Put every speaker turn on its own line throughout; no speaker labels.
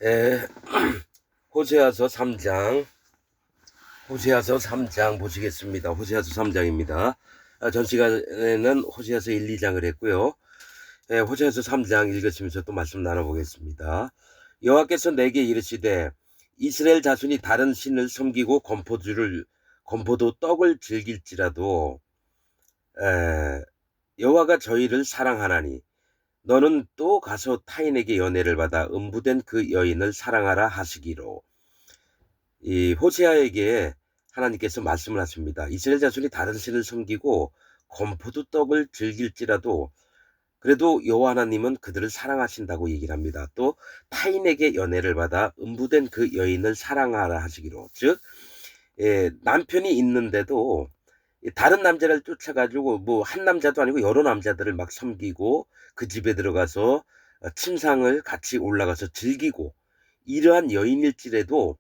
에, 호세아서 3장, 호세아서 3장 보시겠습니다. 호세아서 3장입니다. 전 시간에는 호세아서 1, 2장을 했고요. 호세아서 3장 읽으시면서 또 말씀 나눠보겠습니다. 여호와께서 내게 이르시되 이스라엘 자손이 다른 신을 섬기고 건포도 떡을 즐길지라도 여호와가 저희를 사랑하나니 너는 또 가서 타인에게 연애를 받아 음부된 그 여인을 사랑하라 하시기로. 이 호세아에게 하나님께서 말씀을 하십니다. 이스라엘 자손이 다른 신을 섬기고 건포도 떡을 즐길지라도 그래도 여호와 하나님은 그들을 사랑하신다고 얘기를 합니다. 또 타인에게 연애를 받아 음부된 그 여인을 사랑하라 하시기로. 즉 남편이 있는데도 다른 남자를 쫓아가지고 뭐 한 남자도 아니고 여러 남자들을 막 섬기고 그 집에 들어가서 침상을 같이 올라가서 즐기고 이러한 여인일지라도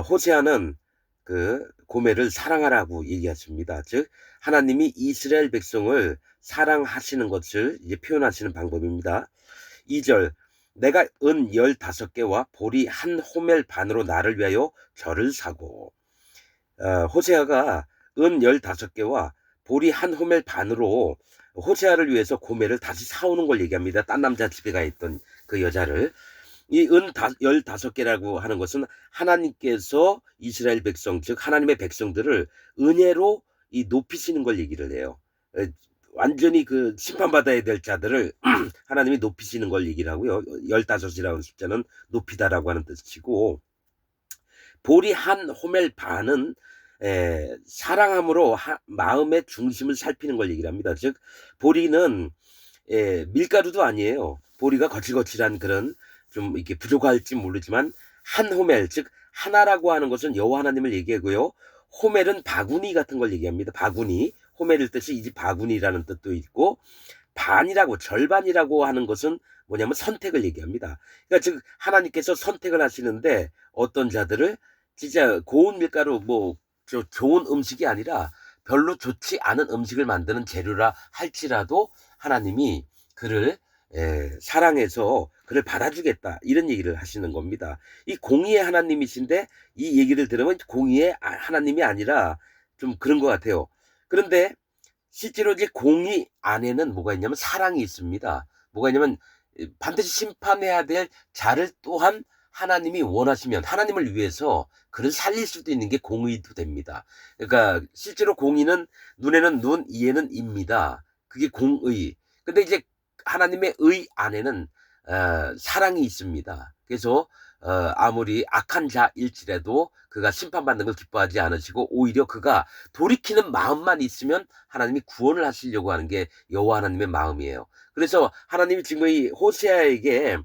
호세아는 그 고멜을 사랑하라고 얘기하십니다. 즉 하나님이 이스라엘 백성을 사랑하시는 것을 이제 표현하시는 방법입니다. 2절 내가 은 15개와 보리 한 호멜 반으로 나를 위하여 절을 사고. 호세아가 은 15개와 보리 한 호멜 반으로 호세아를 위해서 고멜을 다시 사오는 걸 얘기합니다. 딴 남자 집에 가 있던 그 여자를. 이 은 15개라고 하는 것은 하나님께서 이스라엘 백성, 즉 하나님의 백성들을 은혜로 이 높이시는 걸 얘기를 해요. 완전히 그 심판받아야 될 자들을 하나님이 높이시는 걸 얘기를 하고요. 15이라는 숫자는 높이다라고 하는 뜻이고, 보리 한 호멜 반은 사랑함으로 마음의 중심을 살피는 걸 얘기를 합니다. 즉 보리는 밀가루도 아니에요. 보리가 거칠거칠한 그런 좀 이렇게 부족할지 모르지만 한 호멜, 즉 하나라고 하는 것은 여호와 하나님을 얘기하고요. 호멜은 바구니 같은 걸 얘기합니다. 바구니, 호멜일 뜻이 이 집 바구니라는 뜻도 있고, 반이라고 절반이라고 하는 것은 뭐냐면 선택을 얘기합니다. 그러니까 즉 하나님께서 선택을 하시는데 어떤 자들을 진짜 고운 밀가루 뭐 좋은 음식이 아니라 별로 좋지 않은 음식을 만드는 재료라 할지라도 하나님이 그를 사랑해서 그를 받아주겠다 이런 얘기를 하시는 겁니다. 이 공의의 하나님이신데 이 얘기를 들으면 공의의 하나님이 아니라 좀 그런 것 같아요. 그런데 실제로 이제 공의 안에는 뭐가 있냐면 사랑이 있습니다. 뭐가 있냐면 반드시 심판해야 될 자를 또한 하나님이 원하시면 하나님을 위해서 그를 살릴 수도 있는 게 공의도 됩니다. 그러니까 실제로 공의는 눈에는 눈, 이에는 입니다. 그게 공의. 근데 이제 하나님의 의 안에는 사랑이 있습니다. 그래서 아무리 악한 자일지라도 그가 심판받는 걸 기뻐하지 않으시고 오히려 그가 돌이키는 마음만 있으면 하나님이 구원을 하시려고 하는 게 여호와 하나님의 마음이에요. 그래서 하나님이 지금 이 호세아에게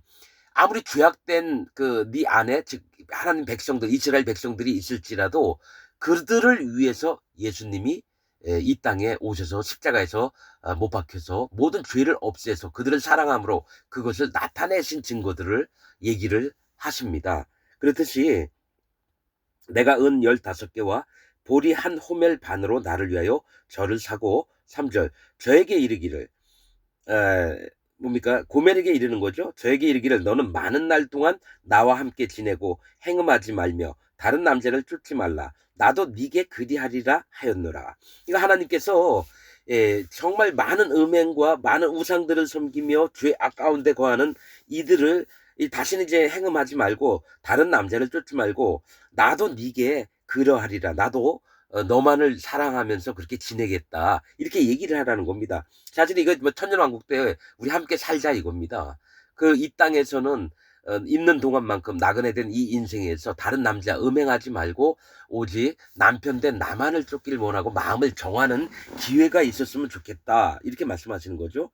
아무리 죄악된 그 네 안에 즉 하나님 백성들 이스라엘 백성들이 있을지라도 그들을 위해서 예수님이 이 땅에 오셔서 십자가에서 못 박혀서 모든 죄를 없애서 그들을 사랑함으로 그것을 나타내신 증거들을 얘기를 하십니다. 그렇듯이 내가 은 15개와 보리 한 호멜 반으로 나를 위하여 절을 사고. 3절 저에게 이르기를 뭡니까? 고멜에게 이르는 거죠. 저에게 이르기를 너는 많은 날 동안 나와 함께 지내고 행음하지 말며 다른 남자를 쫓지 말라. 나도 네게 그리하리라 하였노라. 이거 하나님께서 정말 많은 음행과 많은 우상들을 섬기며 죄 아까운데 거하는 이들을 다시는 이제 행음하지 말고 다른 남자를 쫓지 말고 나도 네게 그러하리라. 나도 너만을 사랑하면서 그렇게 지내겠다. 이렇게 얘기를 하라는 겁니다. 사실 이거 뭐 천년왕국 때 우리 함께 살자 이겁니다. 그 이 땅에서는 있는 동안만큼 나그네 된 이 인생에서 다른 남자 음행하지 말고 오직 남편 된 나만을 쫓기를 원하고 마음을 정하는 기회가 있었으면 좋겠다. 이렇게 말씀하시는 거죠.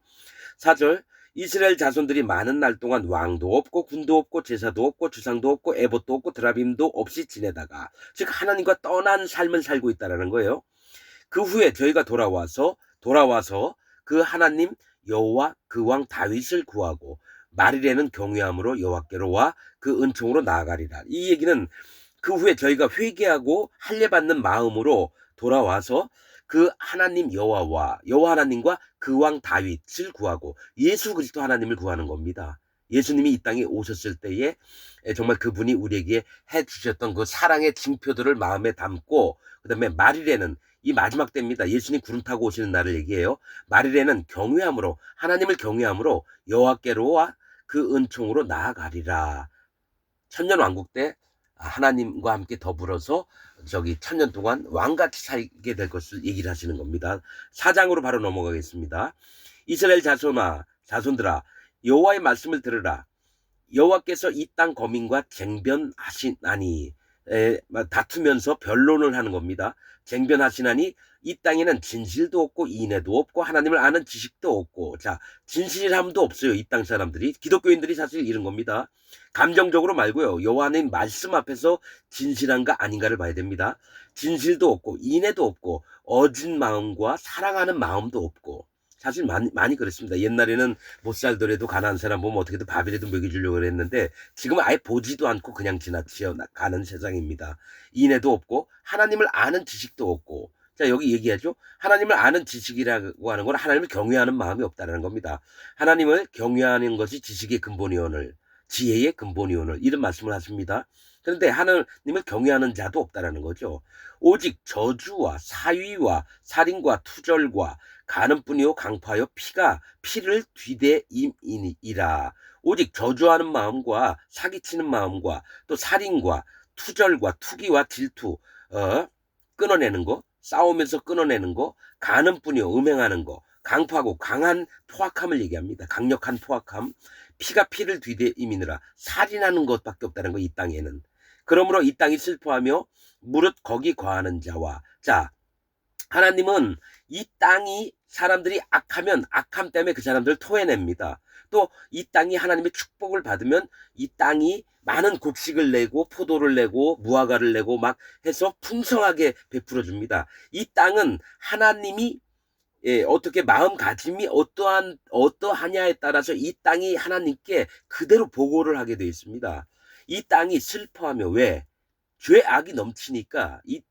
4절 이스라엘 자손들이 많은 날 동안 왕도 없고 군도 없고 제사도 없고 주상도 없고 에봇도 없고 드라빔도 없이 지내다가 즉 하나님과 떠난 삶을 살고 있다라는 거예요. 그 후에 저희가 돌아와서 그 하나님 여호와 그 왕 다윗을 구하고 말일에는 경외함으로 여호와께로 와 그 은총으로 나아가리라. 이 얘기는 그 후에 저희가 회개하고 할례받는 마음으로 돌아와서 그 하나님 여호와 하나님과 그 왕 다윗을 구하고 예수 그리스도 하나님을 구하는 겁니다. 예수님이 이 땅에 오셨을 때에 정말 그분이 우리에게 해주셨던 그 사랑의 징표들을 마음에 담고, 그 다음에 말일에는, 이 마지막 때입니다. 예수님 구름 타고 오시는 날을 얘기해요. 말일에는 경외함으로, 하나님을 경외함으로 여호와께로와 그 은총으로 나아가리라. 천년왕국 때 하나님과 함께 더불어서 천년 동안 왕같이 살게 될 것을 얘기를 하시는 겁니다. 4장으로 바로 넘어가겠습니다. 이스라엘 자손들아, 여호와의 말씀을 들으라. 여호와께서 이 땅 거민과 쟁변하시나니, 다투면서 변론을 하는 겁니다. 쟁변하시나니 이 땅에는 진실도 없고 인애도 없고 하나님을 아는 지식도 없고. 자, 진실함도 없어요. 이 땅 사람들이. 기독교인들이 사실 이런 겁니다. 감정적으로 말고요. 여호와 하나님 말씀 앞에서 진실한가 아닌가를 봐야 됩니다. 진실도 없고 인애도 없고 어진 마음과 사랑하는 마음도 없고. 사실 많이 그랬습니다. 옛날에는 못 살더라도 가난한 사람 보면 어떻게든 밥이라도 먹여주려고 그랬는데 지금은 아예 보지도 않고 그냥 지나치어 가는 세상입니다. 인애도 없고 하나님을 아는 지식도 없고. 자, 여기 얘기하죠. 하나님을 아는 지식이라고 하는 건 하나님을 경외하는 마음이 없다는 겁니다. 하나님을 경외하는 것이 지식의 근본이오늘, 지혜의 근본이오늘, 이런 말씀을 하십니다. 그런데 하나님을 경외하는 자도 없다라는 거죠. 오직 저주와 사위와 살인과 투절과 가는뿐이요 강파요 피를 뒤대임이니라. 오직 저주하는 마음과 사기치는 마음과 또 살인과 투절과 투기와 질투, 끊어내는 거, 싸우면서 끊어내는 거, 가는뿐이요 음행하는 거, 강파고 강한 포악함을 얘기합니다. 강력한 포악함, 피를 뒤대임이니라. 살인하는 것밖에 없다는 거, 이 땅에는. 그러므로 이 땅이 슬퍼하며 무릇 거기 거하는 자와. 자, 하나님은 이 땅이 사람들이 악하면 악함 때문에 그 사람들을 토해냅니다. 또 이 땅이 하나님의 축복을 받으면 이 땅이 많은 곡식을 내고 포도를 내고 무화과를 내고 막 해서 풍성하게 베풀어 줍니다. 이 땅은 하나님이 어떻게 마음가짐이 어떠하냐에 따라서 이 땅이 하나님께 그대로 보고를 하게 되어 있습니다. 이 땅이 슬퍼하며, 왜? 죄악이 넘치니까 이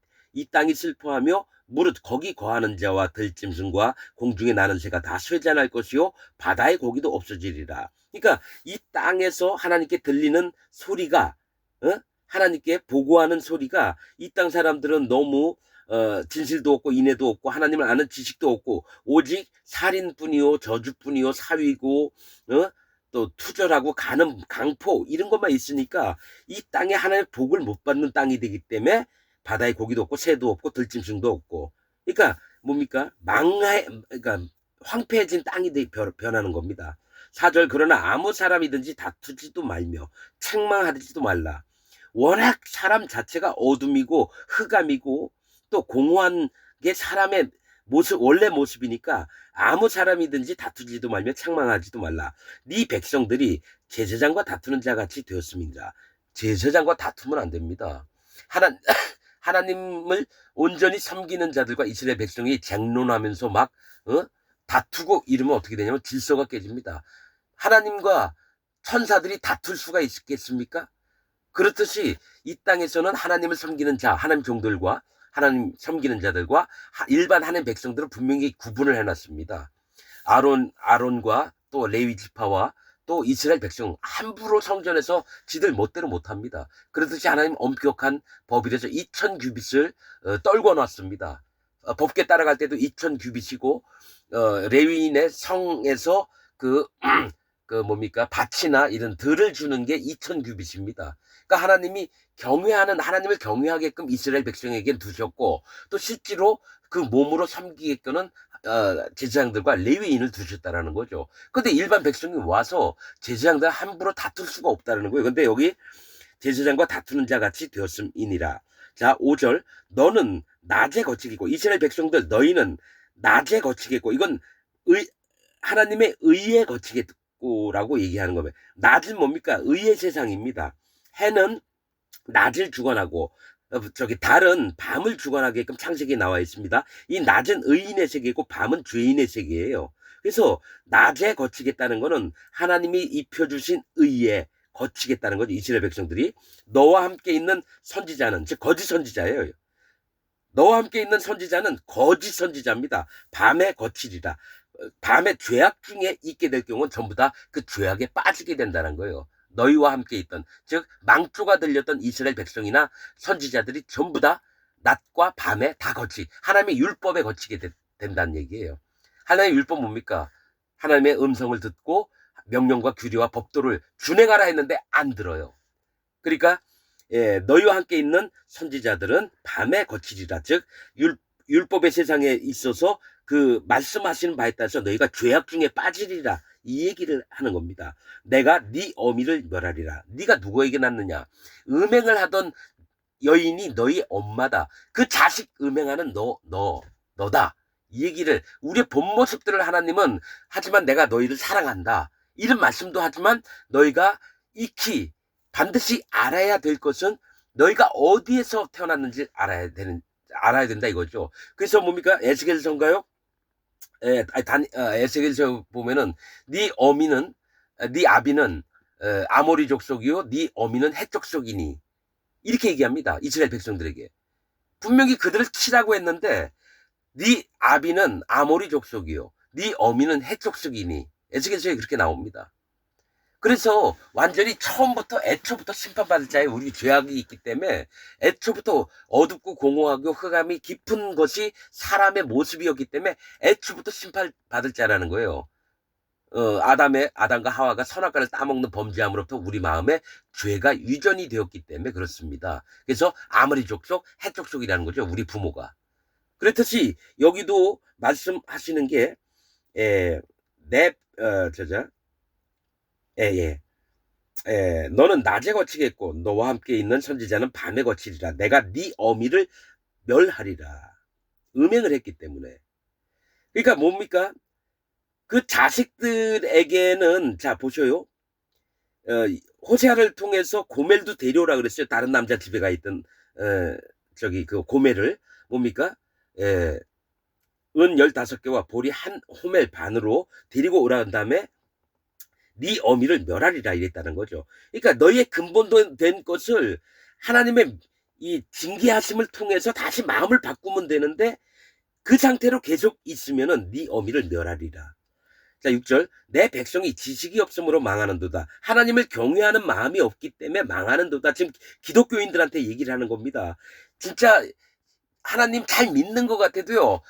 땅이 슬퍼하며 무릇 거기 거하는 자와 들짐승과 공중에 나는 새가 다 쇠잔할 것이요 바다의 고기도 없어지리라. 그러니까 이 땅에서 하나님께 들리는 소리가, 하나님께 보고하는 소리가, 이 땅 사람들은 너무 진실도 없고 인애도 없고 하나님을 아는 지식도 없고 오직 살인뿐이요 저주뿐이요 사위고, 또 투절하고 강포, 이런 것만 있으니까 이 땅에 하나님의 복을 못 받는 땅이 되기 때문에 바다에 고기도 없고 새도 없고 들짐승도 없고. 그러니까 뭡니까? 그러니까 황폐해진 땅이 변하는 겁니다. 4절, 그러나 아무 사람이든지 다투지도 말며 책망하지도 말라. 워낙 사람 자체가 어둠이고 흑암이고 또 공허한 게 사람의 원래 모습이니까 아무 사람이든지 다투지도 말며 책망하지도 말라. 네 백성들이 제사장과 다투는 자같이 되었음이니라. 제사장과 다투면 안 됩니다. 하나님을 온전히 섬기는 자들과 이스라엘 백성이 쟁론하면서 막 다투고 이러면 어떻게 되냐면 질서가 깨집니다. 하나님과 천사들이 다툴 수가 있겠습니까? 그렇듯이 이 땅에서는 하나님을 섬기는 자, 하나님 종들과 하나님 섬기는 자들과 일반 하나님 백성들은 분명히 구분을 해놨습니다. 아론과 또 레위 지파와 또 이스라엘 백성 함부로 성전에서 지들 멋대로 못합니다. 그렇듯이 하나님 엄격한 법이라서 2000규빗을 떨궈 놨습니다. 법계 따라갈 때도 2000규빗이고 레위인의 성에서 뭡니까 밭이나 이런 들을 주는 게 2000규빗입니다. 그러니까 하나님을 경외하게끔 이스라엘 백성에게 두셨고 또 실제로 그 몸으로 섬기게끔은 제사장들과 레위인을 두셨다라는 거죠. 근데 일반 백성이 와서 제사장들 함부로 다툴 수가 없다라는 거예요. 근데 여기 제사장과 다투는 자 같이 되었음이니라. 자, 5절, 너는 낮에 거치겠고, 이스라엘 백성들 너희는 낮에 거치겠고, 이건 하나님의 의에 거치겠고라고 얘기하는 거예요. 낮은 뭡니까? 의의 세상입니다. 해는 낮을 주관하고 달은 밤을 주관하게끔 창세기에 나와 있습니다. 이 낮은 의인의 세계고 밤은 죄인의 세계예요. 그래서 낮에 거치겠다는 것은 하나님이 입혀주신 의에 거치겠다는 거죠. 이스라엘 백성들이. 너와 함께 있는 선지자는, 즉 거짓 선지자예요. 너와 함께 있는 선지자는 거짓 선지자입니다. 밤에 거치리라. 밤에 죄악 중에 있게 될 경우는 전부 다 그 죄악에 빠지게 된다는 거예요. 너희와 함께 있던, 즉 망조가 들렸던 이스라엘 백성이나 선지자들이 전부 다 낮과 밤에 다 하나님의 율법에 거치게 된다는 얘기예요. 하나님의 율법 뭡니까? 하나님의 음성을 듣고 명령과 규례와 법도를 준행하라 했는데 안 들어요. 그러니까 너희와 함께 있는 선지자들은 밤에 거치리라. 즉 율법의 세상에 있어서 그 말씀하시는 바에 따라서 너희가 죄악 중에 빠지리라, 이 얘기를 하는 겁니다. 내가 네 어미를 멸하리라. 네가 누구에게 낳느냐? 음행을 하던 여인이 너희 엄마다. 그 자식 음행하는 너다. 이 얘기를, 우리의 본 모습들을 하나님은, 하지만 내가 너희를 사랑한다, 이런 말씀도 하지만 너희가 익히 반드시 알아야 될 것은 너희가 어디에서 태어났는지 알아야 된다 이거죠. 그래서 뭡니까? 에스겔서인가요? 에스겔서 보면은 네 어미는, 네 아비는 아모리 족속이요 네 어미는 헷 족속이니, 이렇게 얘기합니다. 이스라엘 백성들에게. 분명히 그들을 치라고 했는데 네 아비는 아모리 족속이요 네 어미는 헷 족속이니, 에스겔서에 그렇게 나옵니다. 그래서 완전히 애초부터 심판받을 자에 우리 죄악이 있기 때문에 애초부터 어둡고 공허하고 흑암이 깊은 것이 사람의 모습이었기 때문에 애초부터 심판받을 자라는 거예요. 아담과 하와가 선악과를 따먹는 범죄함으로부터 우리 마음에 죄가 유전이 되었기 때문에 그렇습니다. 그래서 아모리 족속, 헷 족속이라는 거죠. 우리 부모가. 그렇듯이 여기도 말씀하시는 게 너는 낮에 거치겠고 너와 함께 있는 선지자는 밤에 거치리라. 내가 네 어미를 멸하리라. 음행을 했기 때문에. 그러니까 뭡니까? 그 자식들에게는, 자 보셔요. 호세아를 통해서 고멜도 데려오라 그랬어요. 다른 남자 집에 가 있던 그 고멜을. 뭡니까? 은 15개와 보리 한 호멜 반으로 데리고 오라는 다음에 네 어미를 멸하리라 이랬다는 거죠. 그러니까 너희의 근본된 것을 하나님의 이 징계하심을 통해서 다시 마음을 바꾸면 되는데, 그 상태로 계속 있으면은 네 어미를 멸하리라. 자, 6절. 내 백성이 지식이 없으므로 망하는도다. 하나님을 경외하는 마음이 없기 때문에 망하는도다. 지금 기독교인들한테 얘기를 하는 겁니다. 진짜 하나님 잘 믿는 것 같아도요,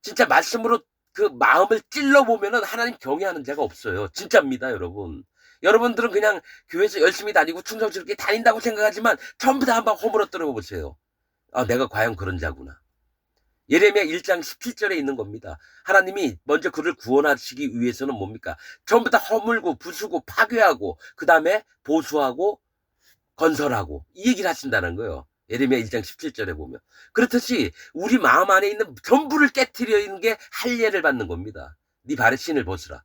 진짜 말씀으로 그 마음을 찔러보면은 하나님 경외하는 자가 없어요. 진짜입니다, 여러분. 여러분들은 그냥 교회에서 열심히 다니고 충성스럽게 다닌다고 생각하지만 전부 다 한번 허물어뜨려 보세요. 아, 내가 과연 그런 자구나. 예레미야 1장 17절에 있는 겁니다. 하나님이 먼저 그를 구원하시기 위해서는 뭡니까? 전부 다 허물고 부수고 파괴하고 그 다음에 보수하고 건설하고, 이 얘기를 하신다는 거예요. 예레미야 1장 17절에 보면. 그렇듯이 우리 마음 안에 있는 전부를 깨트리는 게 할례를 받는 겁니다. 네 발에 신을 벗으라.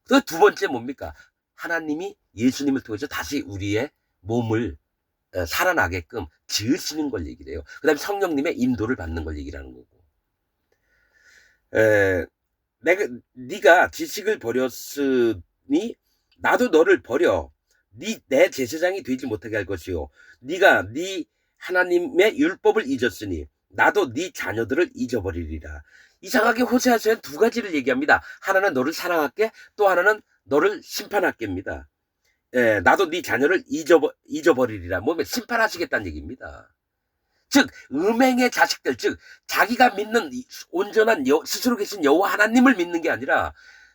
그 두 번째 뭡니까? 하나님이 예수님을 통해서 다시 우리의 몸을 살아나게끔 지으시는 걸 얘기를 해요. 그 다음에 성령님의 인도를 받는 걸 얘기를 하는 거고. 네가 지식을 버렸으니 나도 너를 버려 내 제사장이 되지 못하게 할 것이요, 네가 네 하나님의 율법을 잊었으니 나도 네 자녀들을 잊어버리리라. 이상하게 호세아서는 두 가지를 얘기합니다. 하나는 너를 사랑할게, 또 하나는 너를 심판할게입니다. 나도 네 자녀를 잊어버리리라. 뭐면 심판하시겠다는 얘기입니다. 즉 음행의 자식들, 즉 자기가 믿는 온전한 스스로 계신 여호와 하나님을 믿는 게 아니라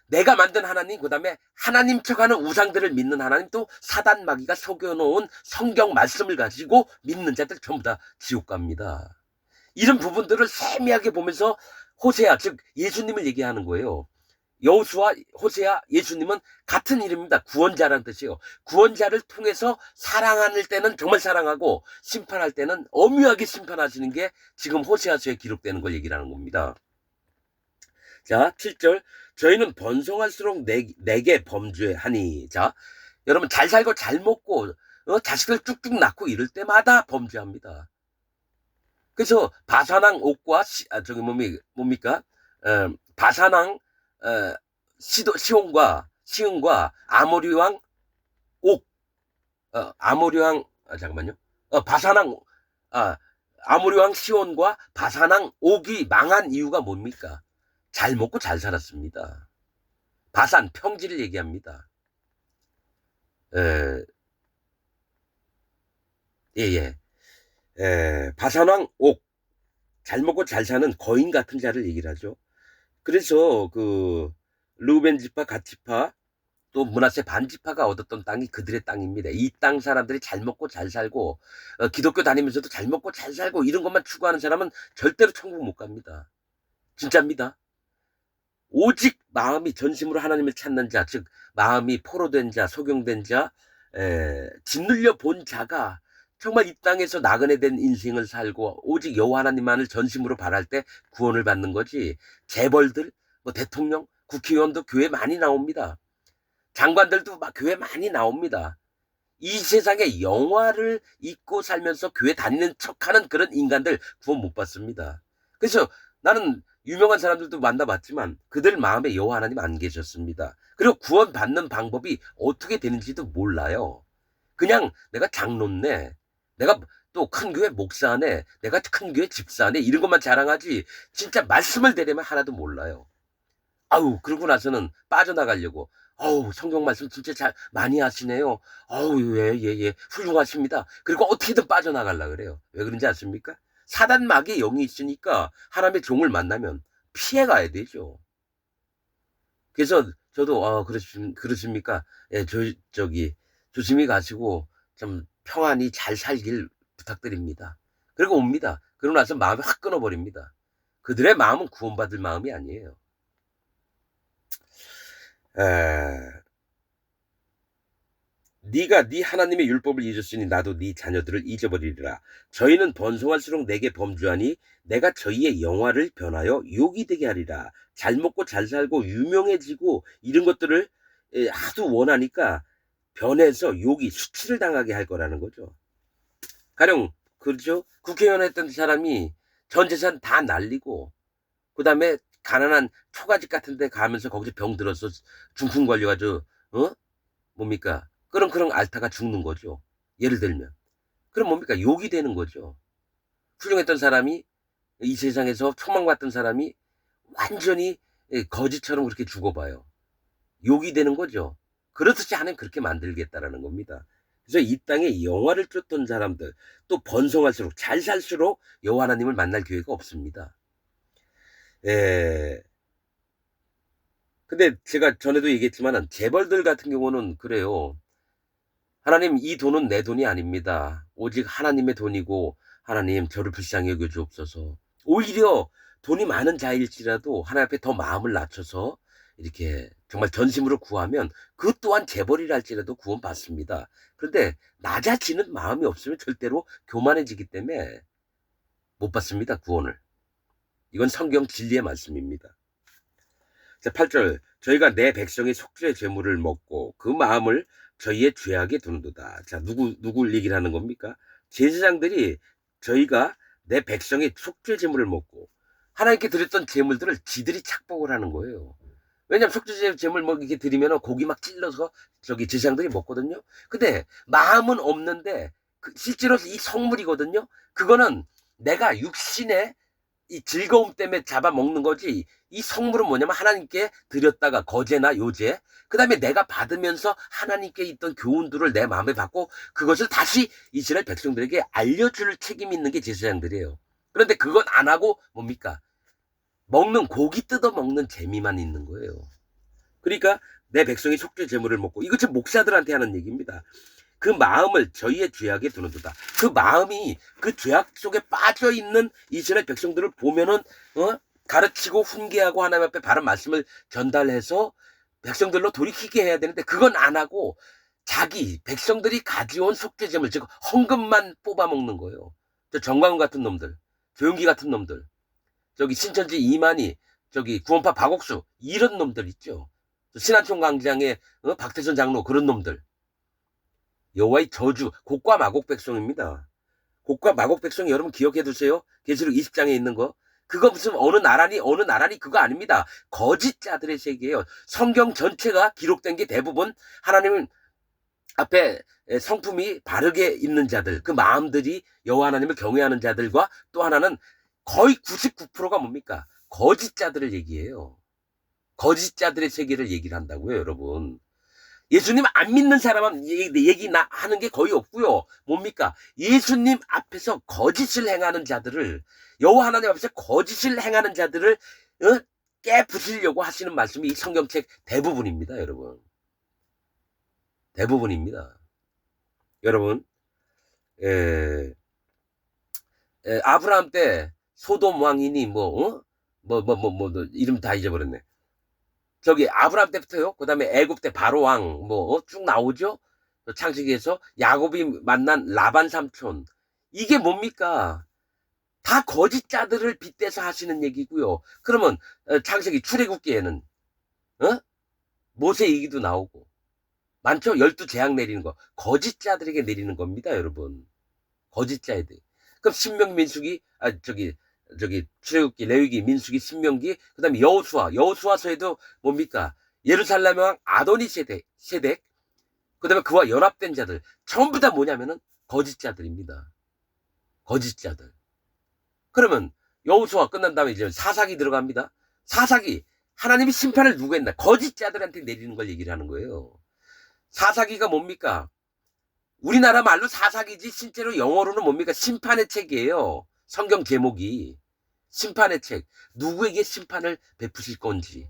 내가 만든 하나님, 그 다음에 하나님 척하는 우상들을 믿는 하나님, 또 사단 마귀가 속여놓은 성경 말씀을 가지고 믿는 자들 전부 다 지옥 갑니다. 이런 부분들을 세미하게 보면서 호세아, 즉 예수님을 얘기하는 거예요. 여호수아, 호세아, 예수님은 같은 이름입니다. 구원자라는 뜻이에요. 구원자를 통해서 사랑할 때는 정말 사랑하고 심판할 때는 엄유하게 심판하시는 게 지금 호세아서에 기록되는 걸 얘기를 하는 겁니다. 자, 7절. 저희는 번성할수록 내게 범죄하니. 자, 여러분 잘 살고 잘 먹고 자식들 쭉쭉 낳고 이럴 때마다 범죄합니다. 그래서 바사왕 옥과 뭡니까? 바사왕 시온과 아모리 왕 옥, 아모리 왕, 잠깐만요. 아모리 왕 시온과 바사왕 옥이 망한 이유가 뭡니까? 잘 먹고 잘 살았습니다. 바산, 평지를 얘기합니다. 에, 예, 예. 바산왕 옥, 잘 먹고 잘 사는 거인 같은 자를 얘기를 하죠. 그래서 루벤 지파, 갓 지파, 또 므낫세 반 지파가 얻었던 땅이 그들의 땅입니다. 이 땅 사람들이 잘 먹고 잘 살고 기독교 다니면서도 잘 먹고 잘 살고 이런 것만 추구하는 사람은 절대로 천국 못 갑니다. 진짜입니다. 오직 마음이 전심으로 하나님을 찾는 자, 즉 마음이 포로된 자, 소경된 자, 짓눌려 본 자가 정말 이 땅에서 나그네 된 인생을 살고 오직 여호와 하나님만을 전심으로 바랄 때 구원을 받는 거지. 재벌들, 뭐 대통령, 국회의원도 교회 많이 나옵니다. 장관들도 막 교회 많이 나옵니다. 이 세상에 영화를 잊고 살면서 교회 다니는 척하는 그런 인간들 구원 못 받습니다. 그래서 나는 유명한 사람들도 만나봤지만 그들 마음에 여호와 하나님 안 계셨습니다. 그리고 구원 받는 방법이 어떻게 되는지도 몰라요. 그냥 내가 장로네, 내가 또 큰 교회 목사네, 내가 큰 교회 집사네 이런 것만 자랑하지 진짜 말씀을 대려면 하나도 몰라요. 아우, 그러고 나서는 빠져나가려고. 어우, 성경 말씀 진짜 잘 많이 하시네요. 어우, 예, 훌륭하십니다. 그리고 어떻게든 빠져나가려고 그래요. 왜 그런지 아십니까? 사단 마귀의 영이 있으니까 하나님의 종을 만나면 피해가야 되죠. 그래서 저도, 그러십니까? 예, 조심히 가시고 좀 평안히 잘 살길 부탁드립니다. 그리고 옵니다. 그러고 나서 마음이 확 끊어버립니다. 그들의 마음은 구원받을 마음이 아니에요. 네가 네 하나님의 율법을 잊었으니 나도 네 자녀들을 잊어버리리라. 저희는 번성할수록 내게 범주하니 내가 저희의 영화를 변하여 욕이 되게 하리라. 잘 먹고 잘 살고 유명해지고 이런 것들을 하도 원하니까 변해서 욕이 수치를 당하게 할 거라는 거죠. 가령 그렇죠. 국회의원 했던 사람이 전 재산 다 날리고 그 다음에 가난한 초가집 같은 데 가면서 거기서 병 들어서 중풍 걸려가지고 뭡니까 끄렁끄렁 앓다가 죽는 거죠. 예를 들면 그럼 뭡니까 욕이 되는 거죠. 훌륭했던 사람이 이 세상에서 초망받던 사람이 완전히 거지처럼 그렇게 죽어봐요. 욕이 되는 거죠. 그렇듯이 하나님 그렇게 만들겠다라는 겁니다. 그래서 이 땅에 영화를 쫓던 사람들 또 번성할수록 잘 살수록 여호와 하나님을 만날 기회가 없습니다. 예. 근데 제가 전에도 얘기했지만 재벌들 같은 경우는 그래요. 하나님 이 돈은 내 돈이 아닙니다. 오직 하나님의 돈이고 하나님 저를 불쌍히 여겨 주옵소서. 오히려 돈이 많은 자일지라도 하나님 앞에 더 마음을 낮춰서 이렇게 정말 전심으로 구하면 그 또한 재벌이랄지라도 구원받습니다. 그런데 낮아지는 마음이 없으면 절대로 교만해지기 때문에 못 받습니다. 구원을. 이건 성경 진리의 말씀입니다. 자, 8절 저희가 내 백성의 속죄의 제물을 먹고 그 마음을 저희의 죄악에 두는도다. 자, 누굴 얘기를 하는 겁니까? 제사장들이 저희가 내 백성의 속죄 제물을 먹고 하나님께 드렸던 제물들을 지들이 착복을 하는 거예요. 왜냐면 속죄 제물 뭐 이렇게 드리면 고기 막 찔러서 제사장들이 먹거든요. 근데 마음은 없는데 실제로 이 성물이거든요. 그거는 내가 육신의 이 즐거움 때문에 잡아먹는 거지 이 성물은 뭐냐면 하나님께 드렸다가 거제나 요제 그 다음에 내가 받으면서 하나님께 있던 교훈들을 내 마음에 받고 그것을 다시 이스라엘 백성들에게 알려줄 책임이 있는 게 제사장들이에요. 그런데 그건 안 하고 뭡니까? 먹는 고기 뜯어 먹는 재미만 있는 거예요. 그러니까 내 백성이 속죄 제물을 먹고 이거 지금 목사들한테 하는 얘기입니다. 그 마음을 저희의 죄악에 두는도다. 그 마음이 그 죄악 속에 빠져있는 이스라엘 백성들을 보면은 가르치고 훈계하고 하나님 앞에 바른 말씀을 전달해서 백성들로 돌이키게 해야 되는데 그건 안 하고 자기 백성들이 가져온 속죄제물 즉 헌금만 뽑아먹는 거예요. 저 정광훈 같은 놈들, 조용기 같은 놈들, 저기 신천지 이만희, 저기 구원파 박옥수 이런 놈들 있죠. 신안촌 광장의 박태선 장로 그런 놈들. 여호와의 저주, 곡과 마곡 백성입니다. 곡과 마곡 백성 여러분 기억해 두세요. 계시록 20장에 있는 거. 그거 무슨 어느 나라니 그거 아닙니다. 거짓 자들의 세계예요. 성경 전체가 기록된 게 대부분 하나님 앞에 성품이 바르게 있는 자들, 그 마음들이 여호와 하나님을 경외하는 자들과 또 하나는 거의 99%가 뭡니까? 거짓자들을 얘기해요. 거짓자들의 세계를 얘기를 한다고요, 여러분. 예수님 안 믿는 사람은 얘기 하는 게 거의 없고요. 뭡니까? 예수님 앞에서 거짓을 행하는 자들을, 여호와 하나님 앞에서 거짓을 행하는 자들을 깨부수려고 하시는 말씀이 이 성경책 대부분입니다, 여러분. 대부분입니다. 여러분, 아브라함 때 소돔 왕이니 이름 다 잊어버렸네. 저기 아브라함 때부터요. 그다음에 애굽 때 바로 왕 쭉 나오죠. 창세기에서 야곱이 만난 라반 삼촌. 이게 뭡니까? 다 거짓자들을 빗대서 하시는 얘기고요. 그러면 창세기 출애굽기에는 모세 얘기도 나오고 많죠. 12재앙 내리는 거 거짓자들에게 내리는 겁니다, 여러분. 거짓자애들. 그럼 신명기, 민수기, 출애굽기, 레위기, 민수기, 신명기, 그다음에 여호수아서에도 뭡니까? 예루살렘 왕 아도니 세덱, 그다음에 그와 연합된 자들 전부 다 뭐냐면은 거짓자들입니다. 거짓자들. 그러면 여호수아 끝난 다음에 이제 사사기 들어갑니다. 사사기 하나님이 심판을 누구 했나? 거짓자들한테 내리는 걸 얘기를 하는 거예요. 사사기가 뭡니까? 우리나라 말로 사사기지 실제로 영어로는 뭡니까? 심판의 책이에요. 성경 제목이 심판의 책. 누구에게 심판을 베푸실 건지,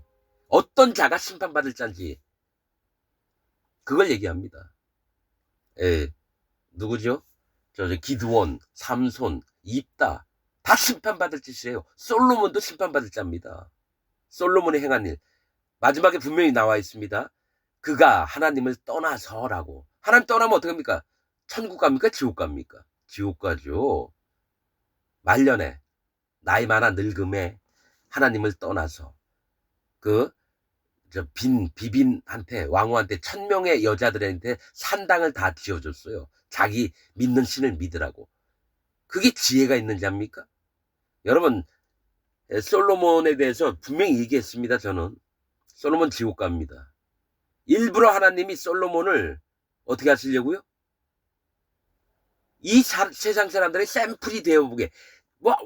어떤 자가 심판받을 자인지 그걸 얘기합니다. 누구죠? 기드온, 삼손, 입다 다 심판받을 짓이에요. 솔로몬도 심판받을 자입니다. 솔로몬이 행한 일 마지막에 분명히 나와 있습니다. 그가 하나님을 떠나서라고. 하나님 떠나면 어떻게 합니까? 천국 갑니까? 지옥 갑니까? 지옥 가죠. 말년에 나이 많아 늙음에 하나님을 떠나서 비빈한테 왕후한테 1000명의 여자들한테 산당을 다 지어줬어요. 자기 믿는 신을 믿으라고. 그게 지혜가 있는 자입니까? 여러분, 솔로몬에 대해서 분명히 얘기했습니다. 저는 솔로몬 지옥 갑니다. 일부러 하나님이 솔로몬을 어떻게 하시려고요? 이 세상 사람들의 샘플이 되어보게,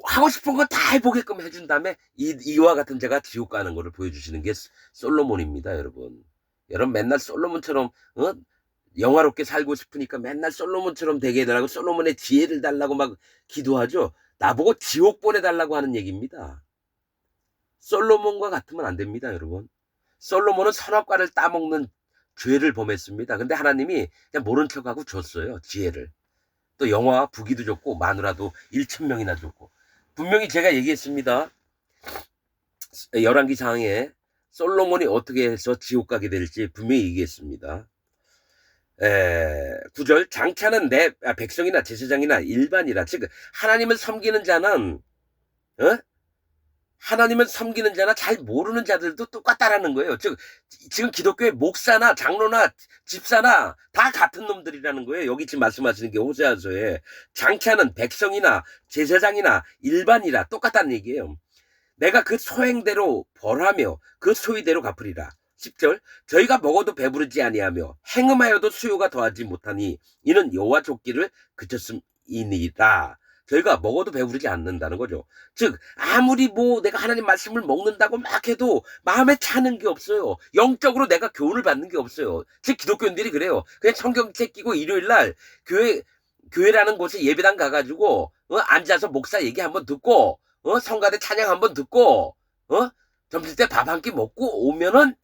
하고 싶은 거 다 해보게끔 해준 다음에 이와 같은 자가 지옥 가는 거를 보여주시는 게 솔로몬입니다, 여러분. 여러분 맨날 솔로몬처럼 영화롭게 살고 싶으니까 맨날 솔로몬처럼 되게 해달라고 솔로몬의 지혜를 달라고 막 기도하죠. 나보고 지옥 보내달라고 하는 얘기입니다. 솔로몬과 같으면 안 됩니다, 여러분. 솔로몬은 선악과를 따먹는 죄를 범했습니다. 근데 하나님이 그냥 모른 척하고 줬어요, 지혜를. 또 영화 부기도 줬고 마누라도 1000명이나 줬고. 분명히 제가 얘기했습니다. 열왕기 상에 솔로몬이 어떻게 해서 지옥 가게 될지 분명히 얘기했습니다. 9절 장차는 내 백성이나 제사장이나 일반이라, 즉 하나님을 섬기는 자는 하나님을 섬기는 자나 잘 모르는 자들도 똑같다라는 거예요. 즉 지금 기독교의 목사나 장로나 집사나 다 같은 놈들이라는 거예요. 여기 지금 말씀하시는 게 호세아서에 장차는 백성이나 제사장이나 일반이라 똑같다는 얘기예요. 내가 그 소행대로 벌하며 그 소위대로 갚으리라. 10절 저희가 먹어도 배부르지 아니하며 행음하여도 수요가 더하지 못하니 이는 여호와 쫓기를 그쳤음이니라. 저희가 먹어도 배부르지 않는다는 거죠. 즉 아무리 내가 하나님 말씀을 먹는다고 막 해도 마음에 차는 게 없어요. 영적으로 내가 교훈을 받는 게 없어요. 즉 기독교인들이 그래요. 그냥 성경책 끼고 일요일날 교회라는 곳에 예배당 가가지고 앉아서 목사 얘기 한번 듣고 성가대 찬양 한번 듣고 점심때 밥 한 끼 먹고 오면은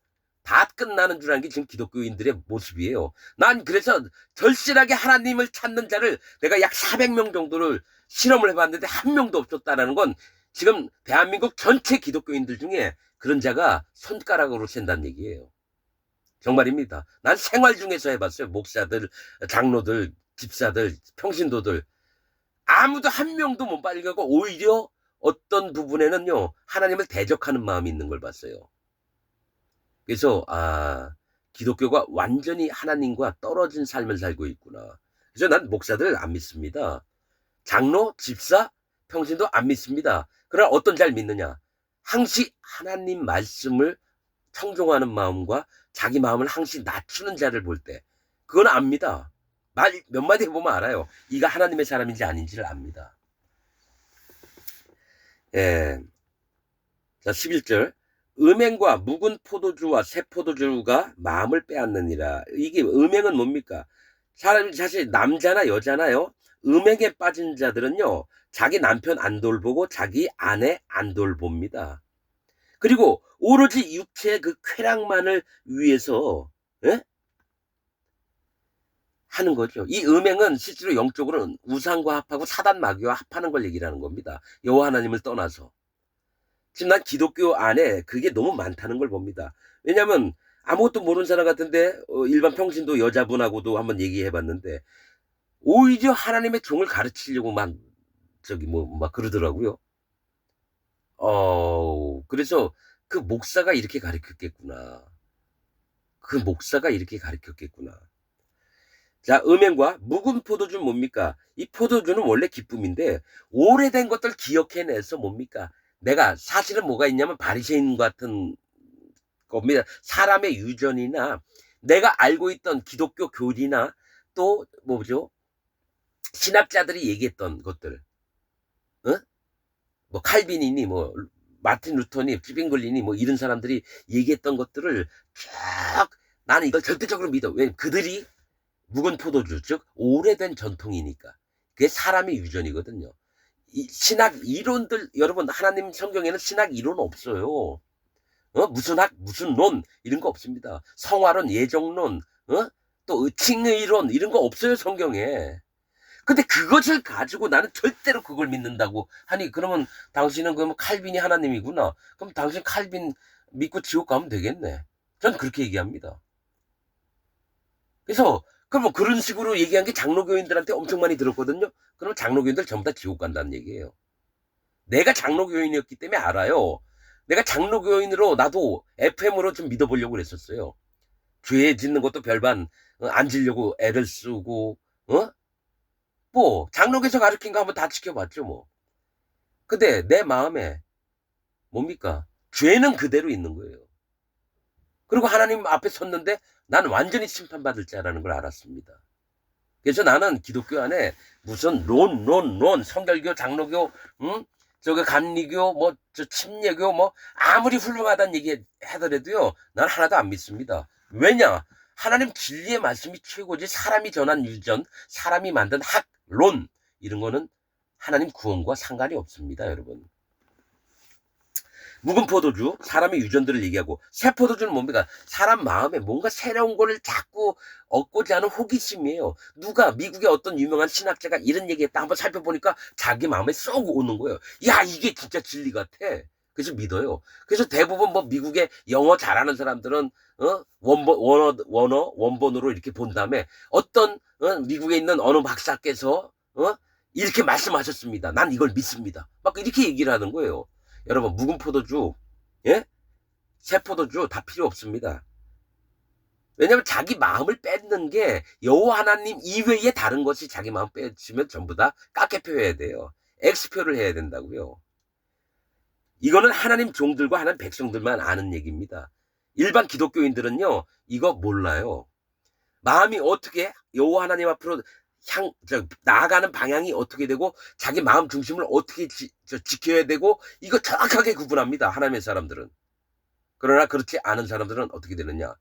다 끝나는 줄 아는 게 지금 기독교인들의 모습이에요. 난 그래서 절실하게 하나님을 찾는 자를 내가 약 400명 정도를 실험을 해봤는데 한 명도 없었다라는 건 지금 대한민국 전체 기독교인들 중에 그런 자가 손가락으로 센다는 얘기예요. 정말입니다. 난 생활 중에서 해봤어요. 목사들, 장로들, 집사들, 평신도들 아무도 한 명도 못 발견하고 오히려 어떤 부분에는요 하나님을 대적하는 마음이 있는 걸 봤어요. 그래서 기독교가 완전히 하나님과 떨어진 삶을 살고 있구나. 그래서 난 목사들 안 믿습니다. 장로, 집사, 평신도 안 믿습니다. 그러나 어떤 자를 믿느냐? 항시 하나님 말씀을 청종하는 마음과 자기 마음을 항시 낮추는 자를 볼 때 그건 압니다. 말 몇 마디 해보면 알아요. 이가 하나님의 사람인지 아닌지를 압니다. 자, 11절. 음행과 묵은 포도주와 새 포도주가 마음을 빼앗느니라. 이게 음행은 뭡니까? 사람이 사실 남자나 여자나요. 음행에 빠진 자들은요. 자기 남편 안 돌보고 자기 아내 안 돌봅니다. 그리고 오로지 육체의 그 쾌락만을 위해서 예? 하는 거죠. 이 음행은 실제로 영적으로는 우상과 합하고 사단 마귀와 합하는 걸 얘기하는 겁니다. 여호와 하나님을 떠나서. 지금 난 기독교 안에 그게 너무 많다는 걸 봅니다. 왜냐하면 아무것도 모르는 사람 같은데 일반 평신도 여자분하고도 한번 얘기해 봤는데 오히려 하나님의 종을 가르치려고 막 저기 뭐 막 그러더라고요. 그래서 그 목사가 이렇게 가르쳤겠구나. 그 목사가 이렇게 가르쳤겠구나. 자, 음행과 묵은 포도주는 뭡니까? 이 포도주는 원래 기쁨인데 오래된 것들 기억해내서 뭡니까? 내가 사실은 뭐가 있냐면 바리새인 같은 겁니다. 사람의 유전이나 내가 알고 있던 기독교 교리나 또 뭐죠? 신학자들이 얘기했던 것들, 어? 뭐 칼빈이니 뭐 마틴 루터니 찌빙글리니 뭐 이런 사람들이 얘기했던 것들을 쭉 나는 이걸 절대적으로 믿어. 왜냐면 그들이 묵은 포도주, 즉 오래된 전통이니까. 그게 사람의 유전이거든요. 이 신학 이론들 여러분 하나님 성경에는 신학 이론 없어요. 무슨 학 무슨 론 이런 거 없습니다. 성화론, 예정론, 또 칭의론 이런 거 없어요 성경에. 근데 그것을 가지고 나는 절대로 그걸 믿는다고 하니 그러면 당신은 그러면 칼빈이 하나님이구나. 그럼 당신 칼빈 믿고 지옥 가면 되겠네. 전 그렇게 얘기합니다. 그래서 그럼 뭐 그런 식으로 얘기한 게 장로교인들한테 엄청 많이 들었거든요. 그럼 장로교인들 전부 다 지옥 간다는 얘기예요. 내가 장로교인이었기 때문에 알아요. 내가 장로교인으로 나도 FM으로 좀 믿어보려고 그랬었어요. 죄 짓는 것도 별반 안 지려고 애를 쓰고 뭐 장로교에서 가르친 거 한번 다 지켜봤죠 뭐. 근데 내 마음에 뭡니까? 죄는 그대로 있는 거예요. 그리고 하나님 앞에 섰는데 난 완전히 심판받을 자라는 걸 알았습니다. 그래서 나는 기독교 안에 무슨 성결교, 장로교, 저기 감리교, 뭐 저 침례교, 뭐 아무리 훌륭하다는 얘기 하더라도요, 난 하나도 안 믿습니다. 왜냐? 하나님 진리의 말씀이 최고지. 사람이 전한 유전, 사람이 만든 학론 이런 거는 하나님 구원과 상관이 없습니다, 여러분. 묵은 포도주, 사람의 유전들을 얘기하고 새 포도주는 뭡니까? 사람 마음에 뭔가 새로운 거를 자꾸 얻고자 하는 호기심이에요. 누가 미국의 어떤 유명한 신학자가 이런 얘기했다 한번 살펴보니까 자기 마음에 쏙 오는 거예요. 야 이게 진짜 진리 같아. 그래서 믿어요. 그래서 대부분 뭐 미국의 영어 잘하는 사람들은 원본으로 이렇게 본 다음에 어떤 미국에 있는 어느 박사께서 이렇게 말씀하셨습니다. 난 이걸 믿습니다. 막 이렇게 얘기를 하는 거예요. 여러분 묵은 포도주, 예? 새 포도주 다 필요 없습니다. 왜냐면 자기 마음을 뺏는 게 여호와 하나님 이외에 다른 것이 자기 마음 뺏으면 전부 다 깎여표해야 돼요. X표를 해야 된다고요. 이거는 하나님 종들과 하나님 백성들만 아는 얘기입니다. 일반 기독교인들은요 이거 몰라요. 마음이 어떻게 여호와 하나님 앞으로 나아가는 방향이 어떻게 되고 자기 마음 중심을 어떻게 지켜야 되고 이거 정확하게 구분합니다. 하나님의 사람들은. 그러나 그렇지 않은 사람들은 어떻게 되느냐.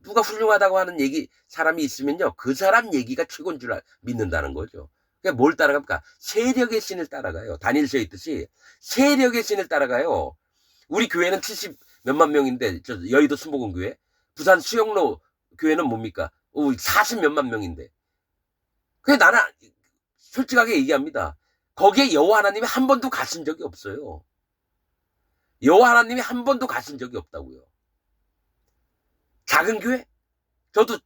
누가 훌륭하다고 하는 사람이 있으면요. 그 사람 얘기가 최고인 줄 믿는다는 거죠. 그러니까 뭘 따라갑니까? 세력의 신을 따라가요. 다니엘서에 있듯이 세력의 신을 따라가요. 우리 교회는 70 몇만 명인데 여의도 순복음교회, 부산 수영로 교회는 뭡니까? 40 몇만 명인데. 그래 나는 솔직하게 얘기합니다. 거기에 여호와 하나님이 한 번도 가신 적이 없어요. 여호와 하나님이 한 번도 가신 적이 없다고요. 작은 교회? 저도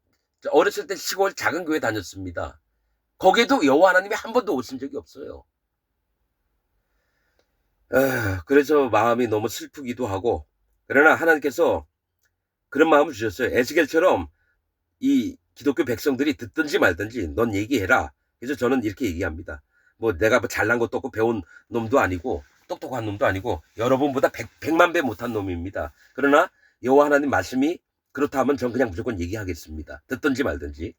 어렸을 때 시골 작은 교회 다녔습니다. 거기에도 여호와 하나님이 한 번도 오신 적이 없어요. 그래서 마음이 너무 슬프기도 하고 그러나 하나님께서 그런 마음을 주셨어요. 에스겔처럼 이 기독교 백성들이 듣든지 말든지 넌 얘기해라. 그래서 저는 이렇게 얘기합니다. 뭐 내가 뭐 잘난 것도 없고 배운 놈도 아니고 똑똑한 놈도 아니고 여러분보다 100만 배 못한 놈입니다. 그러나 여호와 하나님 말씀이 그렇다 하면 전 그냥 무조건 얘기하겠습니다. 듣든지 말든지.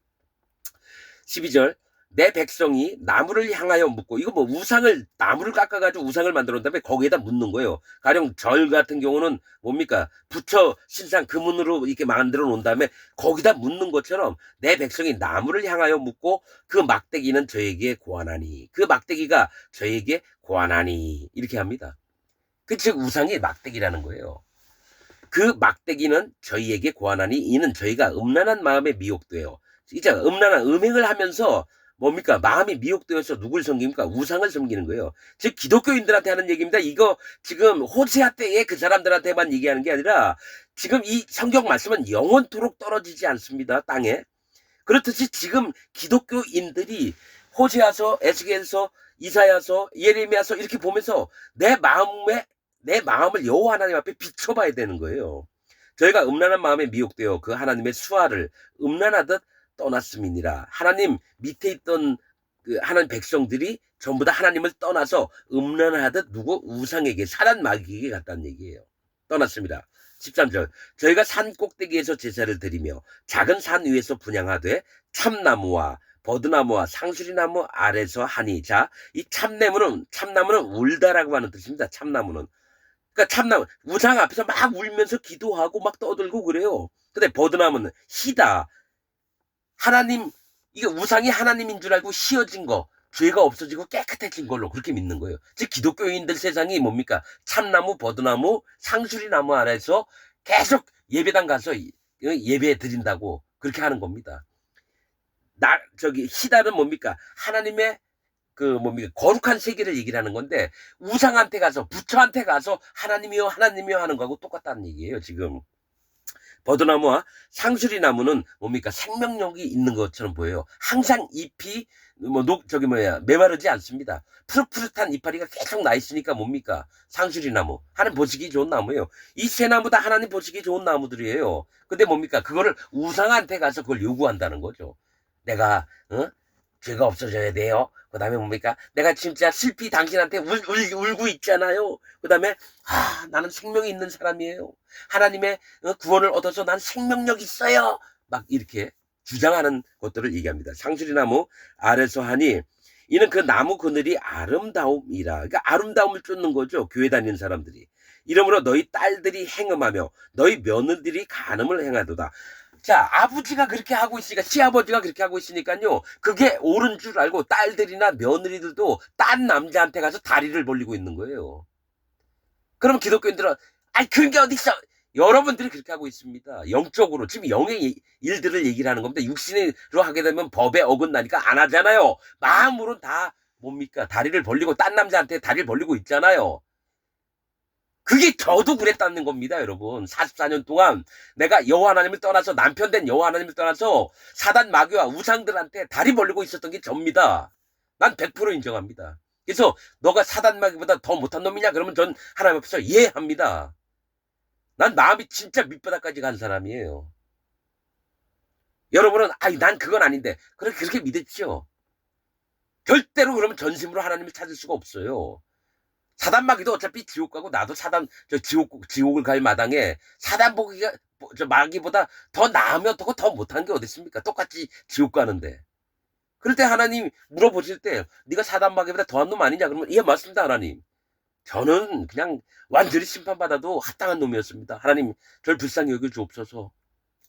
12절 내 백성이 나무를 향하여 묻고, 이거 뭐 우상을, 나무를 깎아가지고 우상을 만들어 놓은 다음에 거기에다 묻는 거예요. 가령 절 같은 경우는 뭡니까? 부처 신상 금은으로 이렇게 만들어 놓은 다음에 거기다 묻는 것처럼 내 백성이 나무를 향하여 묻고 그 막대기는 저에게 고하나니, 그 막대기가 저에게 고하나니, 이렇게 합니다. 그 즉 우상이 막대기라는 거예요. 그 막대기는 저희에게 고하나니, 이는 저희가 음란한 마음에 미혹되어, 이제 음란한 음행을 하면서 뭡니까? 마음이 미혹되어서 누굴 섬깁니까? 우상을 섬기는 거예요. 즉 기독교인들한테 하는 얘기입니다. 이거 지금 호세아 때에 그 사람들한테만 얘기하는 게 아니라 지금 이 성경 말씀은 영원토록 떨어지지 않습니다. 땅에. 그렇듯이 지금 기독교인들이 호세아서, 에스겔서, 이사야서, 예레미야서 이렇게 보면서 내 마음을 여호와 하나님 앞에 비춰봐야 되는 거예요. 저희가 음란한 마음에 미혹되어 그 하나님의 수하를 음란하듯 떠났음이니라. 하나님 밑에 있던 그 하나님 백성들이 전부 다 하나님을 떠나서 음란하듯 누구 우상에게, 사단 마귀에게 갔다는 얘기예요. 떠났습니다. 13절, 저희가 산 꼭대기에서 제사를 드리며 작은 산 위에서 분향하되 참나무와 버드나무와 상수리나무 아래서 하니. 자, 이 참나무는 울다라고 하는 뜻입니다. 참나무는. 그러니까 참나무, 우상 앞에서 막 울면서 기도하고 막 떠들고 그래요. 근데 버드나무는 희다. 하나님, 이게 우상이 하나님인 줄 알고 씌어진 거, 죄가 없어지고 깨끗해진 걸로 그렇게 믿는 거예요. 즉 기독교인들 세상이 뭡니까? 참나무, 버드나무, 상수리나무 아래서 계속 예배당 가서 예배 드린다고 그렇게 하는 겁니다. 희다는 뭡니까? 하나님의 뭡니까? 거룩한 세계를 얘기를 하는 건데, 우상한테 가서, 부처한테 가서 하나님이요, 하나님이요 하는 거하고 똑같다는 얘기예요, 지금. 버드나무와 상수리나무는 뭡니까? 생명력이 있는 것처럼 보여요. 항상 잎이 메마르지 않습니다. 푸릇푸릇한 이파리가 계속 나 있으니까 뭡니까? 상수리나무. 하나님 보시기 좋은 나무예요. 이 세 나무 다 하나님 보시기 좋은 나무들이에요. 근데 뭡니까? 그거를 우상한테 가서 그걸 요구한다는 거죠. 내가 죄가 없어져야 돼요. 그 다음에 뭡니까? 내가 진짜 슬피 당신한테 울고 있잖아요. 그 다음에 나는 생명이 있는 사람이에요. 하나님의 구원을 얻어서 난 생명력 있어요. 막 이렇게 주장하는 것들을 얘기합니다. 상수리나무 아래서 하니, 이는 그 나무 그늘이 아름다움이라. 그러니까 아름다움을 쫓는 거죠. 교회 다니는 사람들이. 이러므로 너희 딸들이 행음하며 너희 며느리들이 간음을 행하도다. 자, 아버지가 그렇게 하고 있으니까, 시아버지가 그렇게 하고 있으니까요, 그게 옳은 줄 알고 딸들이나 며느리들도 딴 남자한테 가서 다리를 벌리고 있는 거예요. 그럼 기독교인들은 그런 게 어디 있어? 여러분들이 그렇게 하고 있습니다. 영적으로 지금 영의 일들을 얘기를 하는 겁니다. 육신으로 하게 되면 법에 어긋나니까 안 하잖아요. 마음으로는 다 뭡니까? 다리를 벌리고 딴 남자한테 다리를 벌리고 있잖아요. 그게 저도 그랬다는 겁니다, 여러분. 44년 동안 내가 여호와 하나님을 떠나서, 남편 된 여호와 하나님을 떠나서 사단 마귀와 우상들한테 다리 벌리고 있었던 게 접니다. 난 100% 인정합니다. 그래서 너가 사단 마귀보다 더 못한 놈이냐? 그러면 전 하나님 앞에서 예 합니다. 난 마음이 진짜 밑바닥까지 간 사람이에요. 여러분은 난 그건 아닌데, 그렇게 믿으십시오. 절대로 그러면 전심으로 하나님을 찾을 수가 없어요. 사단 마귀도 어차피 지옥 가고, 나도 지옥을 갈 마당에 사단 마귀보다 더 나으면 더 못한 게 어디 있습니까? 똑같이 지옥 가는데. 그럴 때 하나님 물어보실 때, 네가 사단 마귀보다 더한 놈 아니냐? 그러면 예, 맞습니다, 하나님. 저는 그냥 완전히 심판받아도 합당한 놈이었습니다. 하나님, 저를 불쌍히 여겨 주옵소서.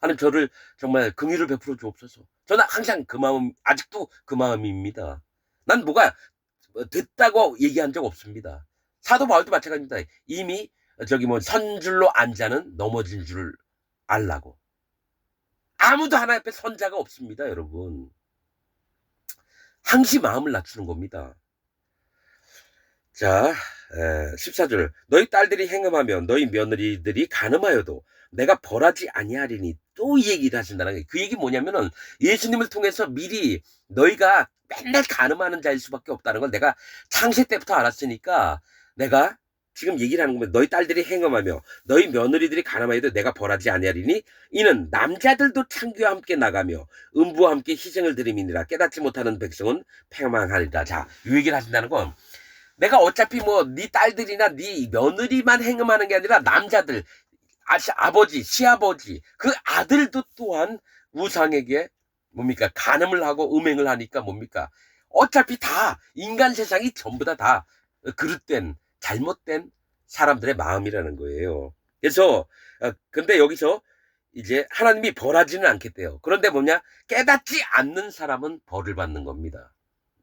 하나님, 저를 정말 긍휼을 베풀어 주옵소서. 저는 항상 그 마음, 아직도 그 마음입니다. 난 뭐가 됐다고 얘기한 적 없습니다. 사도 바울도 마찬가지입니다. 이미 선줄로 앉아는 넘어진 줄 알라고. 아무도 하나님 앞에 선자가 없습니다, 여러분. 항시 마음을 낮추는 겁니다. 자, 14절. 너희 딸들이 행음하며 너희 며느리들이 간음하여도 내가 벌하지 아니하리니. 또 이 얘기를 하신다는 거예요. 그 얘기 뭐냐면은, 예수님을 통해서 미리 너희가 맨날 간음하는 자일 수밖에 없다는 걸 내가 창세 때부터 알았으니까, 내가 지금 얘기를 하는 겁니다. 너희 딸들이 행음하며 너희 며느리들이 간음하여도 내가 벌하지 아니하리니, 이는 남자들도 창기와 함께 나가며 음부와 함께 희생을 드림이니라. 깨닫지 못하는 백성은 패망하리라. 자, 이 얘기를 하신다는 건, 내가 어차피 네 딸들이나 네 며느리만 행음하는 게 아니라 남자들, 아버지, 시아버지, 그 아들도 또한 우상에게 뭡니까? 간음을 하고 음행을 하니까 뭡니까? 어차피 다 인간 세상이 전부 다 그릇된 잘못된 사람들의 마음이라는 거예요. 그래서 근데 여기서 이제 하나님이 벌하지는 않겠대요. 그런데 뭐냐? 깨닫지 않는 사람은 벌을 받는 겁니다.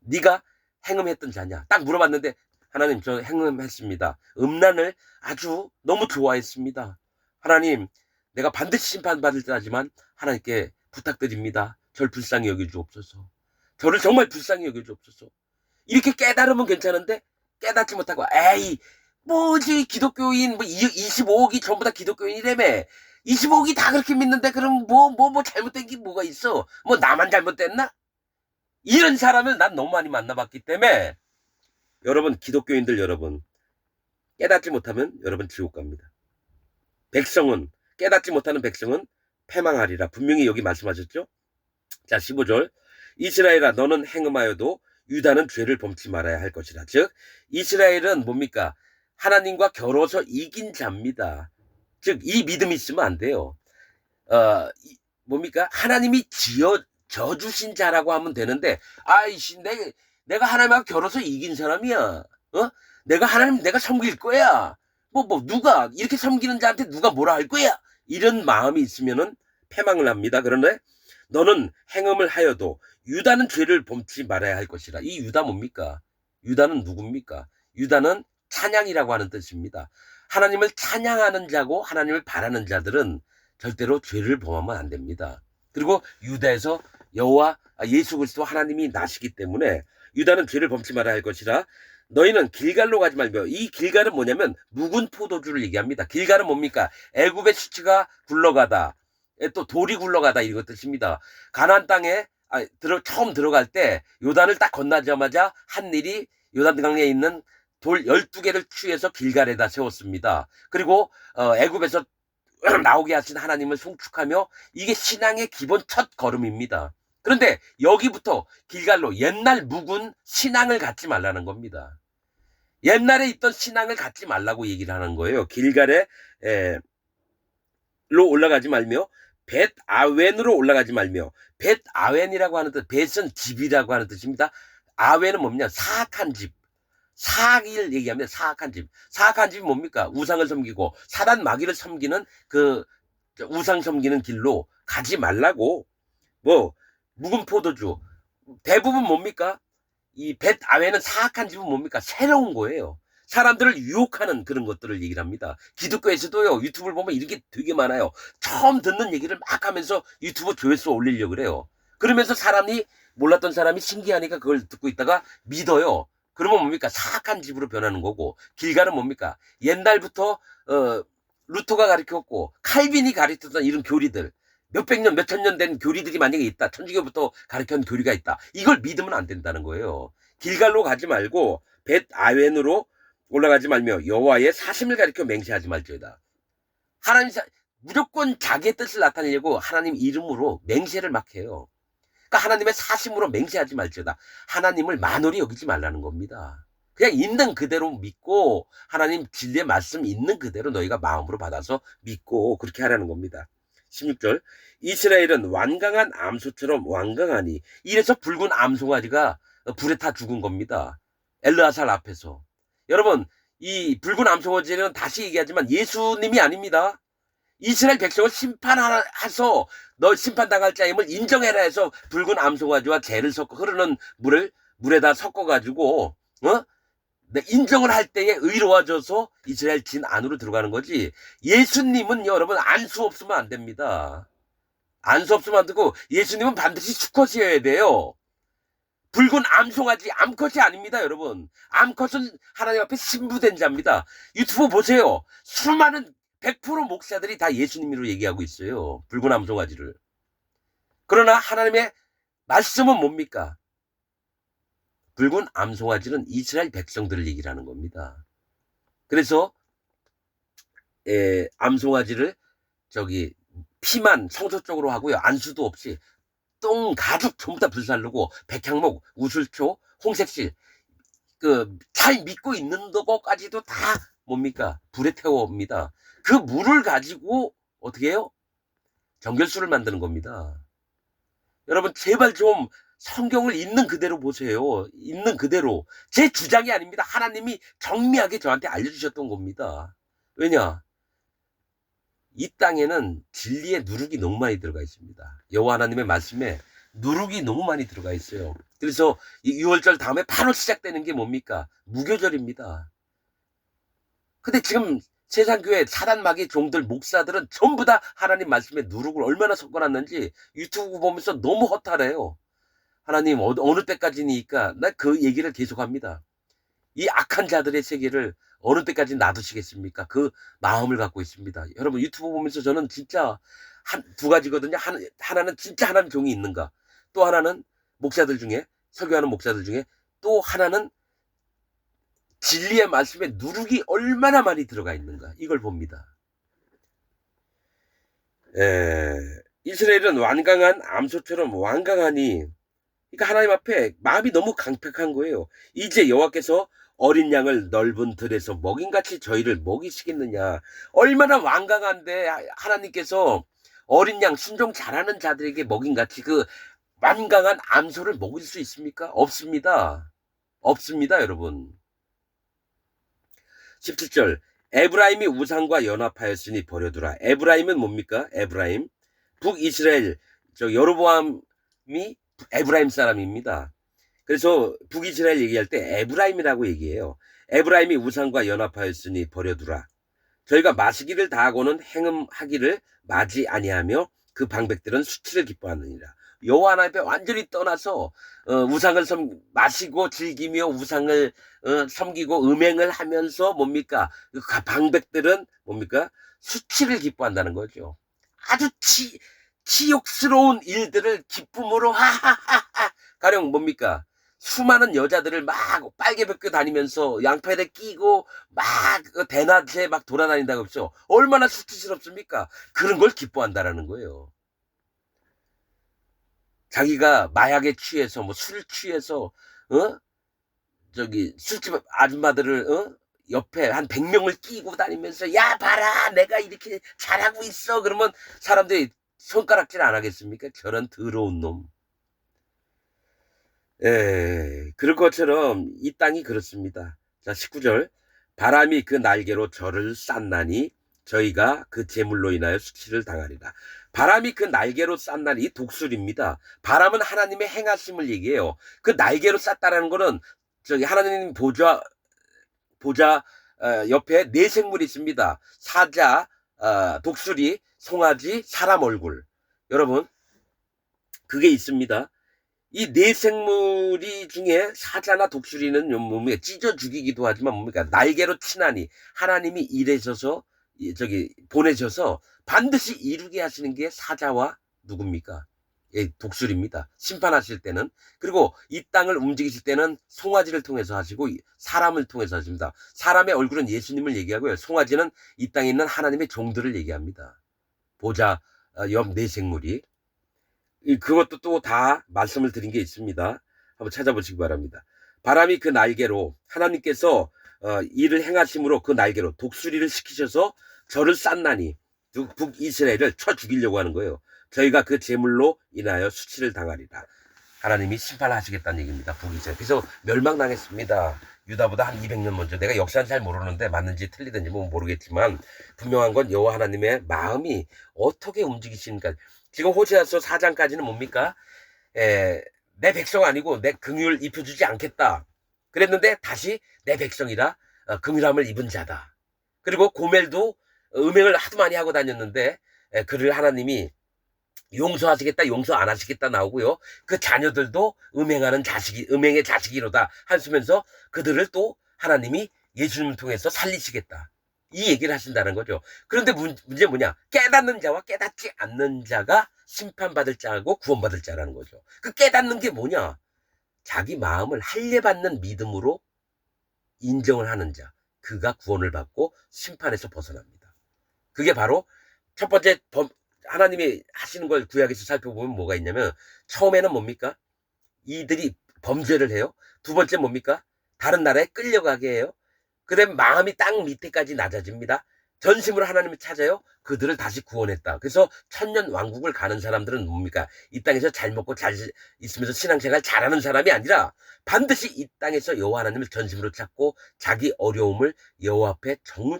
네가 행음했던 자냐? 딱 물어봤는데 하나님 저 행음했습니다. 음란을 아주 너무 좋아했습니다. 하나님 내가 반드시 심판받을 자지만 하나님께 부탁드립니다. 저를 불쌍히 여겨주옵소서. 저를 정말 불쌍히 여겨주옵소서. 이렇게 깨달으면 괜찮은데 깨닫지 못하고 에이 뭐지 기독교인 뭐 25억이 전부 다 기독교인이라며 25억이 다 그렇게 믿는데 그럼 뭐 잘못된 게 뭐가 있어? 뭐 나만 잘못됐나? 이런 사람을 난 너무 많이 만나봤기 때문에 여러분 기독교인들 여러분 깨닫지 못하면 여러분 지옥 갑니다. 백성은 깨닫지 못하는 백성은 패망하리라. 분명히 여기 말씀하셨죠? 자 15절 이스라엘아 너는 행음하여도 유다는 죄를 범치 말아야 할 것이라. 즉 이스라엘은 뭡니까? 하나님과 겨뤄서 이긴 자입니다. 즉 이 믿음이 있으면 안 돼요. 뭡니까? 하나님이 져주신 자라고 하면 되는데 아이씨 내가 하나님하고 겨뤄서 이긴 사람이야. 내가 섬길 거야. 누가 이렇게 섬기는 자한테 누가 뭐라 할 거야. 이런 마음이 있으면은 패망을 합니다. 그런데 너는 행음을 하여도 유다는 죄를 범치 말아야 할 것이라. 이 유다 뭡니까? 유다는 누굽니까? 유다는 찬양이라고 하는 뜻입니다. 하나님을 찬양하는 자고 하나님을 바라는 자들은 절대로 죄를 범하면 안 됩니다. 그리고 유다에서 여호와 예수 그리스도 하나님이 나시기 때문에 유다는 죄를 범치 말아야 할 것이라. 너희는 길갈로 가지 말며. 이 길갈은 뭐냐면 묵은 포도주를 얘기합니다. 길갈은 뭡니까? 애굽의 수치가 굴러가다 또 돌이 굴러가다 이거 뜻입니다. 가나안 땅에 처음 들어갈 때 요단을 딱 건너자마자 한 일이 요단강에 있는 돌 12개를 취해서 길갈에다 세웠습니다. 그리고 애굽에서 나오게 하신 하나님을 송축하며 이게 신앙의 기본 첫 걸음입니다. 그런데 여기부터 길갈로 옛날 묵은 신앙을 갖지 말라는 겁니다. 옛날에 있던 신앙을 갖지 말라고 얘기를 하는 거예요. 길갈에 로 올라가지 말며 벳 아웬으로 올라가지 말며. 벳 아웬이라고 하는 뜻, 벳은 집이라고 하는 뜻입니다. 아웬은 뭡니까? 사악한 집. 사악을 얘기하면 사악한 집. 사악한 집이 뭡니까? 우상을 섬기고 사단 마귀를 섬기는 그 우상 섬기는 길로 가지 말라고. 묵은 포도주. 대부분 뭡니까? 이 벳 아웬은 사악한 집은 뭡니까? 새로운 거예요. 사람들을 유혹하는 그런 것들을 얘기를 합니다. 기독교에서도요, 유튜브를 보면 이런 게 되게 많아요. 처음 듣는 얘기를 막 하면서 유튜브 조회수 올리려고 그래요. 그러면서 사람이, 몰랐던 사람이 신기하니까 그걸 듣고 있다가 믿어요. 그러면 뭡니까? 사악한 집으로 변하는 거고, 길갈은 뭡니까? 옛날부터, 루터가 가르쳤고, 칼빈이 가르쳤던 이런 교리들, 몇백 년, 몇천 년 된 교리들이 만약에 있다. 천주교부터 가르친 교리가 있다. 이걸 믿으면 안 된다는 거예요. 길갈로 가지 말고, 벳 아웬으로 올라가지 말며 여호와의 사심을 가리켜 맹세하지 말지어다. 하나님 무조건 자기의 뜻을 나타내려고 하나님 이름으로 맹세를 막 해요. 그러니까 하나님의 사심으로 맹세하지 말지어다. 하나님을 만홀히 여기지 말라는 겁니다. 그냥 있는 그대로 믿고 하나님 진리의 말씀 있는 그대로 너희가 마음으로 받아서 믿고 그렇게 하라는 겁니다. 16절 이스라엘은 완강한 암소처럼 완강하니. 이래서 붉은 암송아지가 불에 타 죽은 겁니다. 엘르아살 앞에서. 여러분 이 붉은 암송아지는 다시 얘기하지만 예수님이 아닙니다. 이스라엘 백성을 심판해서 너 심판당할 자임을 인정해라 해서 붉은 암송아지와 재를 섞어 흐르는 물에다 섞어가지고 인정을 할 때에 의로워져서 이스라엘 진 안으로 들어가는 거지. 예수님은 여러분 안수 없으면 안 됩니다. 안수 없으면 안 되고 예수님은 반드시 수컷이어야 돼요. 붉은 암송아지 암컷이 아닙니다. 여러분 암컷은 하나님 앞에 신부된 자입니다. 유튜브 보세요. 수많은 100% 목사들이 다 예수님으로 얘기하고 있어요. 붉은 암송아지를. 그러나 하나님의 말씀은 뭡니까? 붉은 암송아지는 이스라엘 백성들을 얘기를 하는 겁니다. 그래서 암송아지를 피만 성소 쪽으로 하고요. 안수도 없이 똥 가죽 전부 다 불살르고 백향목, 우슬초, 홍색실 잘 믿고 있는 것까지도 다 뭡니까? 불에 태워옵니다. 그 물을 가지고 어떻게 해요? 정결수를 만드는 겁니다. 여러분 제발 좀 성경을 있는 그대로 보세요. 있는 그대로. 제 주장이 아닙니다. 하나님이 정밀하게 저한테 알려주셨던 겁니다. 왜냐? 이 땅에는 진리의 누룩이 너무 많이 들어가 있습니다. 여호와 하나님의 말씀에 누룩이 너무 많이 들어가 있어요. 그래서 이 6월절 다음에 바로 시작되는 게 뭡니까? 무교절입니다. 근데 지금 세상교회 사단마귀 종들 목사들은 전부 다 하나님 말씀에 누룩을 얼마나 섞어놨는지 유튜브 보면서 너무 허탈해요. 하나님 어느 때까지니까 나 그 얘기를 계속합니다. 이 악한 자들의 세계를 어느 때까지 놔두시겠습니까? 그 마음을 갖고 있습니다. 여러분 유튜브 보면서 저는 진짜 두 가지거든요. 하나는 진짜 하나님 종이 있는가. 또 하나는 목사들 중에 설교하는 목사들 중에 또 하나는 진리의 말씀에 누룩이 얼마나 많이 들어가 있는가. 이걸 봅니다. 이스라엘은 완강한 암소처럼 완강하니 그러니까 하나님 앞에 마음이 너무 강팍한 거예요. 이제 여호와께서 어린 양을 넓은 들에서 먹인같이 저희를 먹이시겠느냐. 얼마나 완강한데 하나님께서 어린 양 순종 잘하는 자들에게 먹인같이 그 완강한 암소를 먹일 수 있습니까? 없습니다. 없습니다, 여러분. 17절 에브라임이 우상과 연합하였으니 버려두라. 에브라임은 뭡니까? 에브라임 북이스라엘 여로보암이 에브라임 사람입니다. 그래서 북이스라엘 얘기할 때 에브라임이라고 얘기해요. 에브라임이 우상과 연합하였으니 버려두라. 저희가 마시기를 다하고는 행음하기를 마지 아니하며 그 방백들은 수치를 기뻐하느니라. 여호와 하나님 앞에 완전히 떠나서 우상을 마시고 즐기며 우상을 섬기고 음행을 하면서 뭡니까? 그 방백들은 뭡니까? 수치를 기뻐한다는 거죠. 아주 치욕스러운 일들을 기쁨으로 하하하하. 가령 뭡니까? 수많은 여자들을 막 빨개 벗고 다니면서 양팔에 끼고 막 대낮에 막 돌아다닌다고 했죠. 얼마나 수치스럽습니까? 그런 걸 기뻐한다라는 거예요. 자기가 마약에 취해서 뭐 술 취해서 술집 아줌마들을 옆에 한 100명을 끼고 다니면서 야 봐라 내가 이렇게 잘하고 있어. 그러면 사람들이 손가락질 안 하겠습니까? 저런 더러운 놈. 그럴 것처럼 이 땅이 그렇습니다. 자 19절 바람이 그 날개로 저를 쌌나니 저희가 그 제물로 인하여 수치를 당하리라. 바람이 그 날개로 쌌나니 이 독술입니다. 바람은 하나님의 행하심을 얘기해요. 그 날개로 쌌다라는 거는 저기 하나님 보좌 옆에 네 생물이 있습니다. 사자, 독수리, 송아지, 사람 얼굴. 여러분 그게 있습니다. 이 네 생물이 중에 사자나 독수리는 뭡니까? 찢어 죽이기도 하지만 뭡니까? 날개로 치나니 하나님이 일하셔서 보내셔서 반드시 이루게 하시는 게 사자와 누굽니까? 독수리입니다. 심판하실 때는. 그리고 이 땅을 움직이실 때는 송아지를 통해서 하시고 사람을 통해서 하십니다. 사람의 얼굴은 예수님을 얘기하고요. 송아지는 이 땅에 있는 하나님의 종들을 얘기합니다. 보좌 옆 네 생물이. 그것도 또 다 말씀을 드린 게 있습니다. 한번 찾아보시기 바랍니다. 바람이 그 날개로 하나님께서 일을 행하심으로 그 날개로 독수리를 시키셔서 저를 쌌나니 북이스라엘을 쳐 죽이려고 하는 거예요. 저희가 그 제물로 인하여 수치를 당하리라. 하나님이 심판하시겠다는 얘기입니다. 북이스라엘. 그래서 멸망당했습니다. 유다보다 한 200년 먼저. 내가 역사는 잘 모르는데 맞는지 틀리든지 뭐 모르겠지만 분명한 건 여호와 하나님의 마음이 어떻게 움직이시는가. 지금 호세아서 4장까지는 뭡니까? 내 백성 아니고 내 긍휼 입혀주지 않겠다. 그랬는데 다시 내 백성이라 긍휼함을 입은 자다. 그리고 고멜도 음행을 하도 많이 하고 다녔는데 그를 하나님이 용서하시겠다 용서 안 하시겠다 나오고요. 그 자녀들도 음행의 자식이로다 하시면서 그들을 또 하나님이 예수님을 통해서 살리시겠다. 이 얘기를 하신다는 거죠. 그런데 문제 뭐냐? 깨닫는 자와 깨닫지 않는 자가 심판받을 자하고 구원받을 자라는 거죠. 그 깨닫는 게 뭐냐? 자기 마음을 할례받는 믿음으로 인정을 하는 자. 그가 구원을 받고 심판에서 벗어납니다. 그게 바로 첫 번째 하나님이 하시는 걸 구약에서 살펴보면 뭐가 있냐면 처음에는 뭡니까? 이들이 범죄를 해요. 두 번째 뭡니까? 다른 나라에 끌려가게 해요. 그 다음에 마음이 땅 밑에까지 낮아집니다. 전심으로 하나님을 찾아요. 그들을 다시 구원했다. 그래서 천년 왕국을 가는 사람들은 뭡니까? 이 땅에서 잘 먹고 잘 있으면서 신앙생활 잘하는 사람이 아니라 반드시 이 땅에서 여호와 하나님을 전심으로 찾고 자기 어려움을 여호와 앞에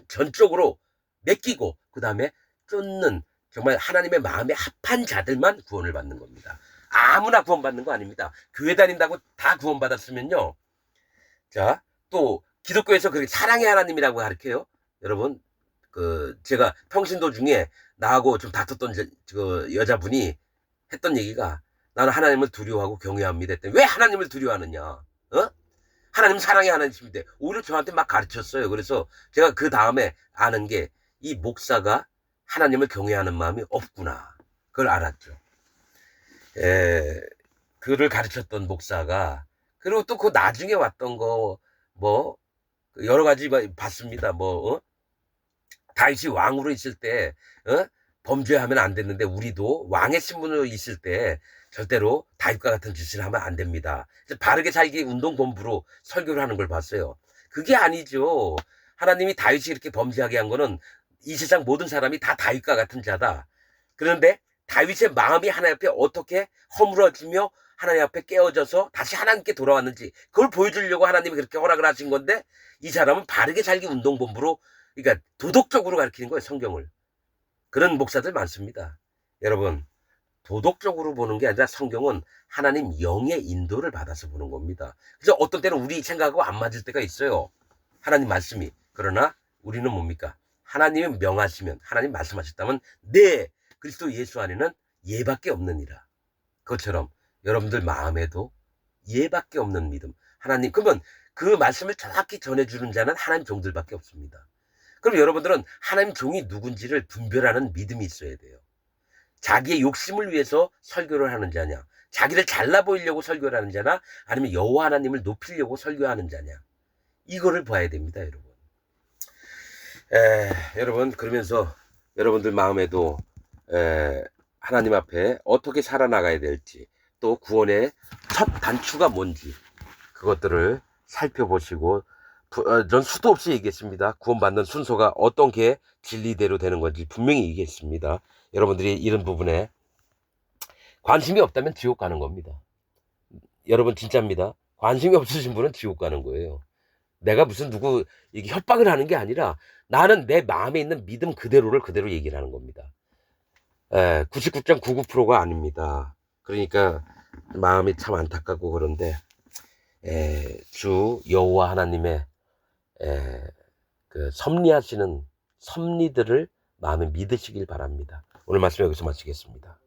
전적으로 맡기고 그 다음에 쫓는 정말 하나님의 마음에 합한 자들만 구원을 받는 겁니다. 아무나 구원받는 거 아닙니다. 교회 다닌다고 다 구원받았으면요. 자, 또 기독교에서 그렇게 사랑의 하나님이라고 가르쳐요. 여러분, 제가 평신도 중에 나하고 좀 다퉜던 그 여자분이 했던 얘기가 나는 하나님을 두려워하고 경외합니다 했더니 왜 하나님을 두려워하느냐? 하나님 사랑의 하나님인데 오히려 저한테 막 가르쳤어요. 그래서 제가 그 다음에 아는 게 이 목사가 하나님을 경외하는 마음이 없구나. 그걸 알았죠. 그를 가르쳤던 목사가 그리고 또 그 나중에 왔던 거 뭐 여러 가지 봤습니다. 다윗이 왕으로 있을 때 범죄하면 안 됐는데 우리도 왕의 신분으로 있을 때 절대로 다윗과 같은 짓을 하면 안 됩니다. 바르게 살기 운동본부로 설교를 하는 걸 봤어요. 그게 아니죠. 하나님이 다윗이 이렇게 범죄하게 한 거는 이 세상 모든 사람이 다 다윗과 같은 자다. 그런데 다윗의 마음이 하나님 앞에 어떻게 허물어지며 하나님 앞에 깨어져서 다시 하나님께 돌아왔는지 그걸 보여주려고 하나님이 그렇게 허락을 하신 건데 이 사람은 바르게 살기 운동본부로 그러니까 도덕적으로 가르치는 거예요. 성경을. 그런 목사들 많습니다. 여러분 도덕적으로 보는 게 아니라 성경은 하나님 영의 인도를 받아서 보는 겁니다. 그래서 어떤 때는 우리 생각하고 안 맞을 때가 있어요. 하나님 말씀이. 그러나 우리는 뭡니까? 하나님이 명하시면 하나님 말씀하셨다면 네 그리스도 예수 안에는 예밖에 없느니라. 그것처럼 여러분들 마음에도 예밖에 없는 믿음. 하나님 그러면 그 말씀을 정확히 전해주는 자는 하나님 종들밖에 없습니다. 그럼 여러분들은 하나님 종이 누군지를 분별하는 믿음이 있어야 돼요. 자기의 욕심을 위해서 설교를 하는 자냐, 자기를 잘나 보이려고 설교를 하는 자나 아니면 여호와 하나님을 높이려고 설교하는 자냐, 이거를 봐야 됩니다. 여러분. 여러분 그러면서 여러분들 마음에도 하나님 앞에 어떻게 살아나가야 될지 또 구원의 첫 단추가 뭔지 그것들을 살펴보시고 전 수도 없이 얘기했습니다. 구원받는 순서가 어떤 게 진리대로 되는 건지 분명히 얘기했습니다. 여러분들이 이런 부분에 관심이 없다면 지옥 가는 겁니다. 여러분 진짜입니다. 관심이 없으신 분은 지옥 가는 거예요. 내가 무슨 누구 협박을 하는 게 아니라 나는 내 마음에 있는 믿음 그대로를 그대로 얘기를 하는 겁니다. 99.99%가 아닙니다. 그러니까 마음이 참 안타깝고 그런데 주 여호와 하나님의 그 섭리하시는 섭리들을 마음에 믿으시길 바랍니다. 오늘 말씀 여기서 마치겠습니다.